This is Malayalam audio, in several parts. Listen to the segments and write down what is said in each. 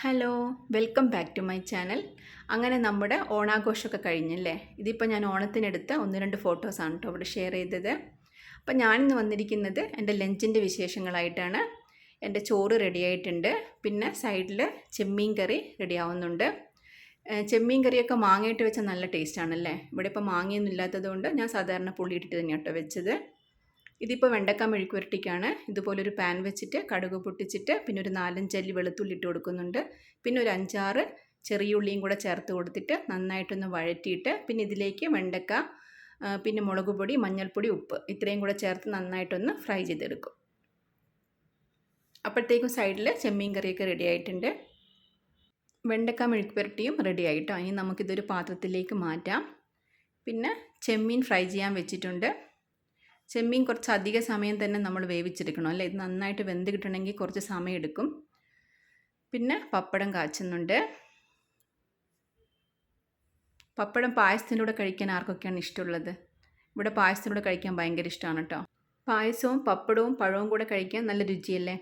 Hello, welcome back to my channel. അങ്ങനെ നമ്മുടെ ഓണാഘോഷമൊക്കെ കഴിഞ്ഞല്ലേ. ഇതിപ്പോൾ ഞാൻ ഓണത്തിനെടുത്ത 1-2 ഫോട്ടോസാണ് കേട്ടോ ഇവിടെ ഷെയർ ചെയ്തത്. അപ്പോൾ ഞാനിന്ന് വന്നിരിക്കുന്നത് എൻ്റെ ലഞ്ചിൻ്റെ വിശേഷങ്ങളായിട്ടാണ്. എൻ്റെ ചോറ് റെഡി ആയിട്ടുണ്ട്. പിന്നെ സൈഡിൽ ചെമ്മീൻ കറി റെഡി ആവുന്നുണ്ട്. ചെമ്മീൻ കറിയൊക്കെ മാങ്ങയിട്ട് വെച്ചാൽ നല്ല ടേസ്റ്റാണല്ലേ. ഇവിടെ ഇപ്പോൾ മാങ്ങയൊന്നും ഇല്ലാത്തതുകൊണ്ട് ഞാൻ സാധാരണ പുളിയിട്ടിട്ട് തന്നെയാണ് കേട്ടോ വെച്ചത്. ഇതിപ്പോൾ വെണ്ടക്ക മെഴുക്കുവരട്ടിക്കാണ്. ഇതുപോലൊരു പാൻ വെച്ചിട്ട് കടുക് പൊട്ടിച്ചിട്ട് പിന്നെ ഒരു 4-5 അല്ലി വെളുത്തുള്ളി ഇട്ട് കൊടുക്കുന്നുണ്ട്. പിന്നെ ഒരു 5-6 ചെറിയ ഉള്ളിയും കൂടെ ചേർത്ത് കൊടുത്തിട്ട് നന്നായിട്ടൊന്ന് വഴറ്റിയിട്ട് പിന്നെ ഇതിലേക്ക് വെണ്ടക്ക, പിന്നെ മുളക് പൊടി, മഞ്ഞൾപ്പൊടി, ഉപ്പ് ഇത്രയും കൂടെ ചേർത്ത് നന്നായിട്ടൊന്ന് ഫ്രൈ ചെയ്തെടുക്കും. അപ്പോഴത്തേക്കും സൈഡിൽ ചെമ്മീൻ കറിയൊക്കെ റെഡി ആയിട്ടുണ്ട്. വെണ്ടക്ക മെഴുക്കുവരട്ടിയും റെഡി ആയിട്ടോ. ഇനി നമുക്കിതൊരു പാത്രത്തിലേക്ക് മാറ്റാം. പിന്നെ ചെമ്മീൻ ഫ്രൈ ചെയ്യാൻ വെച്ചിട്ടുണ്ട്. ചെമ്മീൻ കുറച്ച് അധിക സമയം തന്നെ നമ്മൾ വേവിച്ചെടുക്കണം അല്ലേ. ഇത് നന്നായിട്ട് വെന്ത് കിട്ടണമെങ്കിൽ കുറച്ച് സമയം എടുക്കും. പിന്നെ പപ്പടം കാച്ചുന്നുണ്ട്. പപ്പടം പായസത്തിൻ്റെ കൂടെ കഴിക്കാൻ ആർക്കൊക്കെയാണ് ഇഷ്ടമുള്ളത്? ഇവിടെ പായസത്തിൻ്റെ കൂടെ കഴിക്കാൻ ഭയങ്കര ഇഷ്ടമാണ് കേട്ടോ. പായസവും പപ്പടവും പഴവും കൂടെ കഴിക്കാൻ നല്ല രുചിയല്ലേ.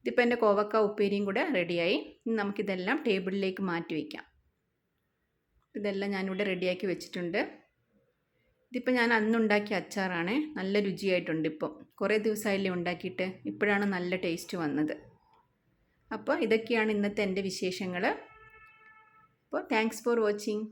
ഇതിപ്പോൾ എൻ്റെ കോവക്ക ഉപ്പേരിയും കൂടെ റെഡിയായി. ഇനി നമുക്കിതെല്ലാം ടേബിളിലേക്ക് മാറ്റി വയ്ക്കാം. ഇതെല്ലാം ഞാനിവിടെ റെഡിയാക്കി വെച്ചിട്ടുണ്ട്. ഇതിപ്പോൾ ഞാൻ അന്നുണ്ടാക്കിയ അച്ചാറാണ്. നല്ല രുചിയായിട്ടുണ്ട്. ഇപ്പം കുറേ ദിവസമായില്ലേ ഉണ്ടാക്കിയിട്ട്, ഇപ്പോഴാണ് നല്ല ടേസ്റ്റ് വന്നത്. അപ്പോൾ ഇതൊക്കെയാണ് ഇന്നത്തെ എൻ്റെ വിശേഷങ്ങൾ. അപ്പോൾ താങ്ക്സ് ഫോർ വാച്ചിങ്.